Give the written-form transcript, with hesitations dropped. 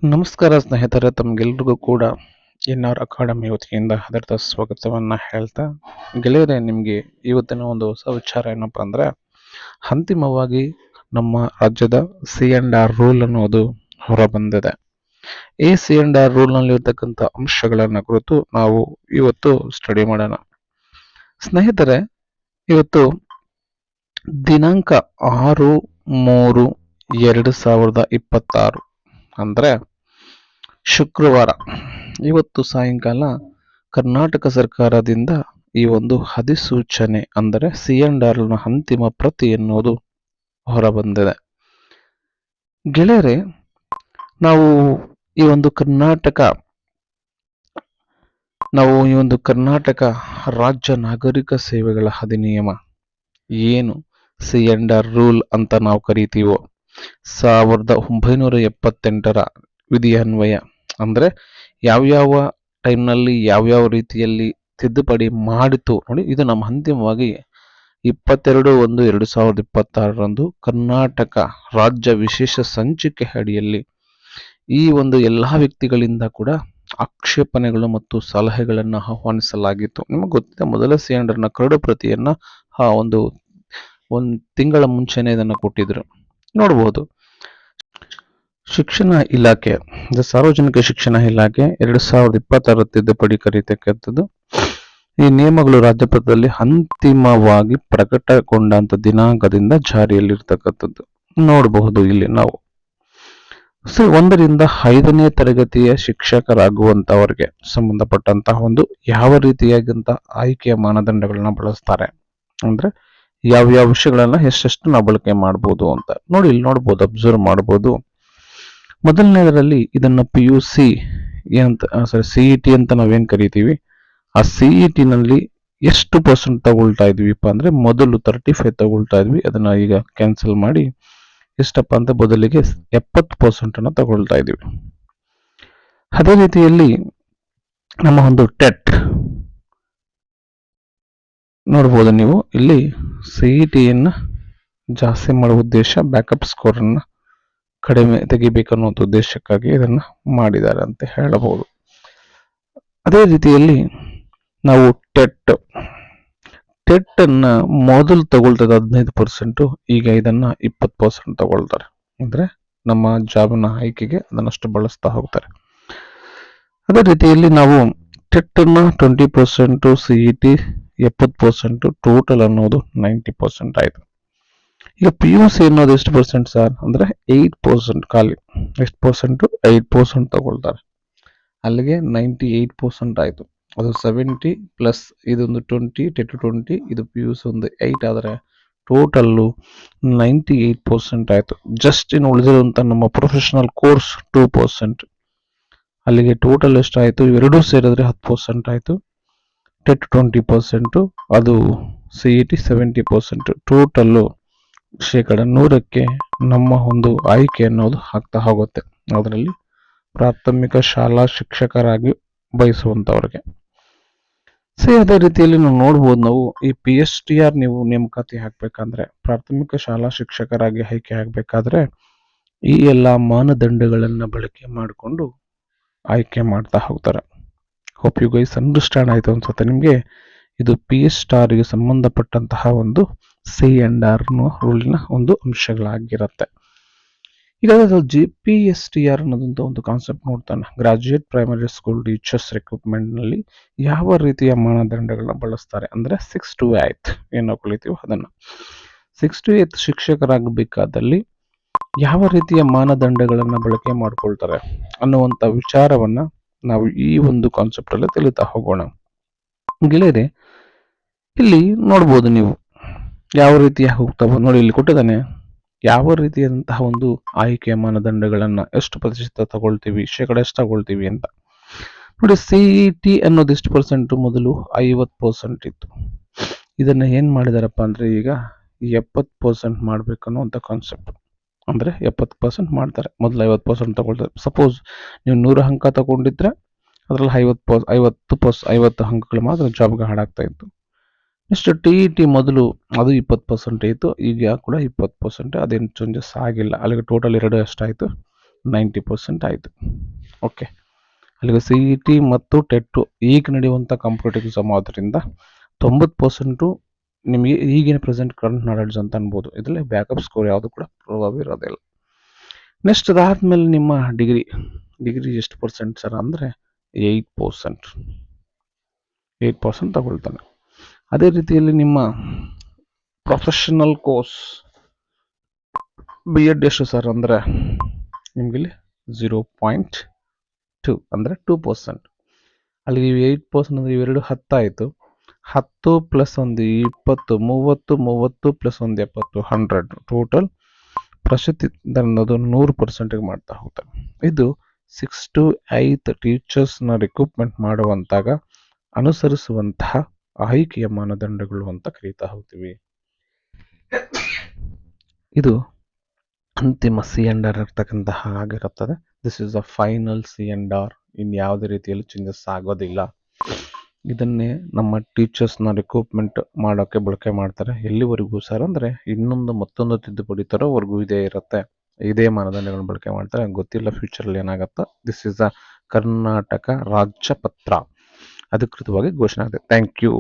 ನಮಸ್ಕಾರ ಸ್ನೇಹಿತರೆ, ತಮಗೆಲ್ರಿಗೂ ಕೂಡ ಎನ್.ಆರ್ ಅಕಾಡೆಮಿ ವತಿಯಿಂದ ಅದರ ಸ್ವಾಗತವನ್ನ ಹೇಳ್ತಾ, ಗೆಳೆಯರೆ, ನಿಮಗೆ ಇವತ್ತಿನ ಒಂದು ಹೊಸ ವಿಚಾರ ಏನಪ್ಪಾ ಅಂದ್ರೆ, ಅಂತಿಮವಾಗಿ ನಮ್ಮ ರಾಜ್ಯದ C&R ರೂಲ್ ಅನ್ನೋದು ಹೊರಬಂದಿದೆ. ಈ C&R ರೂಲ್ ನಲ್ಲಿ ಇರತಕ್ಕಂಥ ಅಂಶಗಳನ್ನ ಕುರಿತು ನಾವು ಇವತ್ತು ಸ್ಟಡಿ ಮಾಡೋಣ. ಸ್ನೇಹಿತರೆ, ಇವತ್ತು ದಿನಾಂಕ 6/3/2026 ಅಂದ್ರೆ ಶುಕ್ರವಾರ. ಇವತ್ತು ಸಾಯಂಕಾಲ ಕರ್ನಾಟಕ ಸರ್ಕಾರದಿಂದ ಈ ಒಂದು ಅಧಿಸೂಚನೆ ಅಂದರೆ C&R ನ ಅಂತಿಮ ಪ್ರತಿ ಎನ್ನುವುದು ಹೊರಬಂದಿದೆ. ಗೆಳೆಯರೆ, ನಾವು ಈ ಒಂದು ಕರ್ನಾಟಕ ರಾಜ್ಯ ನಾಗರಿಕ ಸೇವೆಗಳ ಅಧಿನಿಯಮ, ಏನು C&R ರೂಲ್ ಅಂತ ನಾವು ಕರಿತೀವೋ, 1978ರ ವಿಧಿಯನ್ವಯ ಅಂದ್ರೆ ಯಾವ್ಯಾವ ಟೈಮ್ನಲ್ಲಿ ಯಾವ್ಯಾವ ರೀತಿಯಲ್ಲಿ ತಿದ್ದುಪಡಿ ಮಾಡಿತು ನೋಡಿ. ಇದು ನಮ್ಮ ಅಂತಿಮವಾಗಿ 22/1/2026 ಕರ್ನಾಟಕ ರಾಜ್ಯ ವಿಶೇಷ ಸಂಚಿಕೆ ಅಡಿಯಲ್ಲಿ ಈ ಒಂದು ಎಲ್ಲಾ ವ್ಯಕ್ತಿಗಳಿಂದ ಕೂಡ ಆಕ್ಷೇಪಣೆಗಳು ಮತ್ತು ಸಲಹೆಗಳನ್ನು ಆಹ್ವಾನಿಸಲಾಗಿತ್ತು. ನಿಮಗೆ ಗೊತ್ತಿದೆ, ಮೊದಲ C&R ನ ಕರಡು ಪ್ರತಿಯನ್ನ ಒಂದು ತಿಂಗಳ ಮುಂಚೆನೆ ಇದನ್ನು ಕೊಟ್ಟಿದ್ರು. ನೋಡಬಹುದು, ಶಿಕ್ಷಣ ಇಲಾಖೆ, ಸಾರ್ವಜನಿಕ ಶಿಕ್ಷಣ ಇಲಾಖೆ 2026 ತಿದ್ದುಪಡಿ ಕರೀತಕ್ಕಂಥದ್ದು. ಈ ನಿಯಮಗಳು ರಾಜ್ಯಪತ್ರದಲ್ಲಿ ಅಂತಿಮವಾಗಿ ಪ್ರಕಟಗೊಂಡಂತ ದಿನಾಂಕದಿಂದ ಜಾರಿಯಲ್ಲಿರ್ತಕ್ಕಂಥದ್ದು ನೋಡಬಹುದು. ಇಲ್ಲಿ ನಾವು 1ರಿಂದ 5ನೇ ತರಗತಿಯ ಶಿಕ್ಷಕರಾಗುವಂತವರಿಗೆ ಸಂಬಂಧಪಟ್ಟಂತಹ ಒಂದು ಯಾವ ರೀತಿಯಾದಂತ ಆಯ್ಕೆಯ ಮಾನದಂಡಗಳನ್ನ ಬಳಸ್ತಾರೆ ಅಂದ್ರೆ ಯಾವ ವಿಷಯಗಳನ್ನ ಎಷ್ಟೆಷ್ಟು ನಾವು ಬಳಕೆ ಮಾಡಬಹುದು ಅಂತ ನೋಡಿ. ಇಲ್ಲಿ ನೋಡ್ಬೋದು, ಅಬ್ಸರ್ವ್ ಮಾಡಬಹುದು. ಮೊದಲನೇದರಲ್ಲಿ ಇದನ್ನ PUC ಅಂತ CET ಅಂತ ನಾವೇನ್ ಕರಿತೀವಿ, ಆ CET ನಲ್ಲಿ ಎಷ್ಟು ಪರ್ಸೆಂಟ್ ತಗೊಳ್ತಾ ಇದ್ವಿಪ್ಪ ಅಂದ್ರೆ ಮೊದಲು 35 ತಗೊಳ್ತಾ ಇದ್ವಿ. ಅದನ್ನ ಈಗ ಕ್ಯಾನ್ಸಲ್ ಮಾಡಿ ಎಷ್ಟಪ್ಪ ಅಂತ ಬದಲಿಗೆ 70% ಅನ್ನ ತಗೊಳ್ತಾ ಇದೀವಿ. ಅದೇ ರೀತಿಯಲ್ಲಿ ನಮ್ಮ ಒಂದು ಟೆಟ್ ನೋಡ್ಬೋದು ನೀವು. ಇಲ್ಲಿ CET ಯನ್ನ ಜಾಸ್ತಿ ಮಾಡುವ ಉದ್ದೇಶ, ಬ್ಯಾಕಪ್ ಸ್ಕೋರ್ ಅನ್ನ ಕಡಿಮೆ ತೆಗಿಬೇಕನ್ನೋ ಉದ್ದೇಶಕ್ಕಾಗಿ ಇದನ್ನ ಮಾಡಿದ್ದಾರೆ ಅಂತ ಹೇಳಬಹುದು. ಅದೇ ರೀತಿಯಲ್ಲಿ ನಾವು ಟೆಟ್ ಅನ್ನ ಮೊದಲು ತಗೊಳ್ತದೆ 15%, ಈಗ ಇದನ್ನ 20% ತಗೊಳ್ತಾರೆ. ಅಂದ್ರೆ ನಮ್ಮ ಜಾಬ್ನ ಆಯ್ಕೆಗೆ ಅದನ್ನಷ್ಟು ಬಳಸ್ತಾ ಹೋಗ್ತಾರೆ. ಅದೇ ರೀತಿಯಲ್ಲಿ ನಾವು ಟೆಟ್ ಅನ್ನ 20%, CET 70%, ಟೋಟಲ್ ಅನ್ನೋದು 90% ಆಯ್ತು. ಈಗ PUC ಅನ್ನೋದು ಎಷ್ಟು ಪರ್ಸೆಂಟ್ ಸರ್ ಅಂದ್ರೆ 8%, ಖಾಲಿ ಎಷ್ಟು ಪರ್ಸೆಂಟ್, 8% ತಗೊಳ್ತಾರೆ. ಅಲ್ಲಿಗೆ 98% ಆಯ್ತು. ಅದು 70 ಪ್ಲಸ್ ಇದೊಂದು 20, ಟೆಟ್ 20, ಇದು PUC ಒಂದು 8 ಆದ್ರೆ ಟೋಟಲ್ 98% ಆಯ್ತು. ಜಸ್ಟ್ ಇನ್ನು ಉಳಿದಿರುವಂತ ನಮ್ಮ ಪ್ರೊಫೆಷನಲ್ ಕೋರ್ಸ್ 2%. ಅಲ್ಲಿಗೆ ಟೋಟಲ್ ಎಷ್ಟಾಯ್ತು, ಇವೆರಡೂ ಸೇರಿದ್ರೆ 10% ಆಯ್ತು. ಟೆಟ್ 20%, ಅದು CET 70%. ಟೋಟಲ್ಲು 100% ನಮ್ಮ ಒಂದು ಆಯ್ಕೆ ಅನ್ನೋದು ಆಗ್ತಾ ಹೋಗುತ್ತೆ ಅದರಲ್ಲಿ ಪ್ರಾಥಮಿಕ ಶಾಲಾ ಶಿಕ್ಷಕರಾಗಿ ಬಯಸುವಂತವ್ರಿಗೆ. ಅದೇ ರೀತಿಯಲ್ಲಿ ನಾವು ನೋಡ್ಬೋದು, ನಾವು ಈ PSTR ನೀವು ನೇಮಕಾತಿ ಹಾಕ್ಬೇಕಂದ್ರೆ, ಪ್ರಾಥಮಿಕ ಶಾಲಾ ಶಿಕ್ಷಕರಾಗಿ ಆಯ್ಕೆ ಆಗ್ಬೇಕಾದ್ರೆ ಈ ಎಲ್ಲಾ ಮಾನದಂಡಗಳನ್ನ ಬಳಕೆ ಮಾಡಿಕೊಂಡು ಆಯ್ಕೆ ಮಾಡ್ತಾ ಹೋಗ್ತಾರೆ. ಹೋಪ್ ಯು ಗೈಸ್ ಅಂಡರ್ಸ್ಟ್ಯಾಂಡ್ ಆಯ್ತು ಅನ್ಸುತ್ತೆ ನಿಮ್ಗೆ. ಇದು PSTR ಗೆ ಸಂಬಂಧಪಟ್ಟಂತಹ ಒಂದು C&R ರೂಲಿನ ಒಂದು ಅಂಶಗಳಾಗಿರುತ್ತೆ. ಈಗ GPSTR ಅನ್ನೋದಂತ ಒಂದು ಕಾನ್ಸೆಪ್ಟ್ ನೋಡ್ತಾನೆ. Graduate primary school teachers recruitment ನಲ್ಲಿ ಯಾವ ರೀತಿಯ ಮಾನದಂಡಗಳನ್ನ ಬಳಸ್ತಾರೆ ಅಂದ್ರೆ 6 to 8 ಏನೋ ಕಲಿತೀವೋ ಅದನ್ನ 6 to 8 ಶಿಕ್ಷಕರಾಗಬೇಕಾದಲ್ಲಿ ಯಾವ ರೀತಿಯ ಮಾನದಂಡಗಳನ್ನ ಬಳಕೆ ಮಾಡ್ಕೊಳ್ತಾರೆ ಅನ್ನುವಂತ ವಿಚಾರವನ್ನ ನಾವು ಈ ಒಂದು ಕಾನ್ಸೆಪ್ಟ್ ಅಲ್ಲಿ ತಿಳಿತಾ ಹೋಗೋಣ. ಗೆಳೆಯರೆ, ಇಲ್ಲಿ ನೋಡ್ಬೋದು ನೀವು ಯಾವ ರೀತಿಯ ಹೋಗ್ತಾವ ನೋಡಿ. ಇಲ್ಲಿ ಕೊಟ್ಟಿದ್ದಾನೆ ಯಾವ ರೀತಿಯಾದಂತಹ ಒಂದು ಆಯ್ಕೆಯ ಮಾನದಂಡಗಳನ್ನ ಎಷ್ಟು ಪ್ರತಿಶತ ತಗೊಳ್ತೀವಿ, ಶೇಕಡ ಎಷ್ಟು ತಗೊಳ್ತೀವಿ ಅಂತ ನೋಡಿ. CET ಅನ್ನೋದು ಎಷ್ಟು ಪರ್ಸೆಂಟ್, ಮೊದಲು 50% ಇತ್ತು. ಇದನ್ನ ಏನ್ ಮಾಡಿದಾರಪ್ಪ ಅಂದ್ರೆ ಈಗ 70% ಮಾಡ್ಬೇಕನ್ನೋ ಕಾನ್ಸೆಪ್ಟ್. ಅಂದ್ರೆ 70% ಮಾಡ್ತಾರೆ, ಮೊದಲು 50% ತಗೊಳ್ತಾರೆ. ಸಪೋಸ್ ನೀವು 100 ಅಂಕ ತಗೊಂಡಿದ್ರೆ ಅದ್ರಲ್ಲಿ 50 ಅಂಕಗಳು ಮಾತ್ರ ಜಾಬ್ಗೆ ಹಾಡಾಗ್ತಾ ಇತ್ತು. ನೆಕ್ಸ್ಟ್ TET ಮೊದಲು ಅದು 20% ಇತ್ತು, ಈಗ ಕೂಡ 20%. ಅದೇನು ಚೇಂಜಸ್ ಆಗಿಲ್ಲ. ಅಲ್ಲಿಗೆ ಟೋಟಲ್ 2 ಎಷ್ಟಾಯ್ತು, 90% ಆಯಿತು. ಓಕೆ, ಅಲ್ಲಿಗೆ ಸಿ ಇ ಟಿ ಮತ್ತು ಟೆಟ್ಟು ಈಗ ನಡೆಯುವಂಥ ಕಾಂಪಿಟೇಟಿವ್ ಎಕ್ಸಾಮ್ ಆದ್ದರಿಂದ 90% ನಿಮಗೆ ಈಗಿನ ಪ್ರೆಸೆಂಟ್ ಕರೆಂಟ್ ನಾಲೆಡ್ಜ್ ಅಂತ ಅನ್ಬೋದು. ಇದರಲ್ಲಿ ಬ್ಯಾಕಪ್ ಸ್ಕೋರ್ ಯಾವುದು ಕೂಡ ಪ್ರಭಾವ ಇರೋದಿಲ್ಲ. ನೆಕ್ಸ್ಟ್ ಅದಾದ್ಮೇಲೆ ನಿಮ್ಮ ಡಿಗ್ರಿ ಎಷ್ಟು ಪರ್ಸೆಂಟ್ ಸರ್ ಅಂದರೆ 8% ತಗೊಳ್ತಾನೆ. ಅದೇ ರೀತಿಯಲ್ಲಿ ನಿಮ್ಮ ಪ್ರೊಫೆಷನಲ್ ಕೋರ್ಸ್ ಬಿ ಎಡ್ ಎಷ್ಟು ಸರ್ ಅಂದರೆ ನಿಮಗಿಲ್ಲಿ 0.2 ಅಂದರೆ 2%. ಅಲ್ಲಿಗೆ 8% ಅಂದರೆ ಇವೆರಡು 10 ಆಯಿತು. 10 ಪ್ಲಸ್ ಒಂದು 20 30 ಪ್ಲಸ್ ಒಂದು 70 100 ಟೋಟಲ್ ಪ್ರಶಸ್ತಿ ಅನ್ನೋದು 100% ಮಾಡ್ತಾ ಹೋಗ್ತಾರೆ. ಇದು 6 to 8 ಟೀಚರ್ಸ್ನ ರಿಕ್ರೂಟ್ಮೆಂಟ್ ಮಾಡುವಂತಾಗ ಅನುಸರಿಸುವಂತಹ ಆಯ್ಕೆಯ ಮಾನದಂಡಗಳು ಅಂತ ಕರೀತಾ ಹೋಗ್ತೀವಿ. ಇದು ಅಂತಿಮ C&R ಇರ್ತಕ್ಕಂತಹ ಆಗಿರುತ್ತದೆ. This is a final C&R. ಇನ್ಯಾವುದೇ ರೀತಿಯಲ್ಲಿ ಚೇಂಜಸ್ ಆಗೋದಿಲ್ಲ. ಇದನ್ನೇ ನಮ್ಮ ಟೀಚರ್ಸ್ನ ರಿಕ್ರೂಟ್ಮೆಂಟ್ ಮಾಡೋಕ್ಕೆ ಬಳಕೆ ಮಾಡ್ತಾರೆ. ಎಲ್ಲಿವರೆಗೂ ಸರ್ ಅಂದರೆ ಮತ್ತೊಂದು ತಿದ್ದುಪಡಿ ತರೋವರೆಗೂ ಇದೇ ಇರುತ್ತೆ. ಇದೇ ಮಾನದಂಡಗಳನ್ನು ಬಳಕೆ ಮಾಡ್ತಾರೆ. ಗೊತ್ತಿಲ್ಲ ಫ್ಯೂಚರಲ್ಲಿ ಏನಾಗುತ್ತೋ. ದಿಸ್ ಇಸ್ ಅ ಕರ್ನಾಟಕ ರಾಜ್ಯ ಪತ್ರ ಅಧಿಕೃತವಾಗಿ ಘೋಷಣೆ ಆಗಿದೆ. Thank you.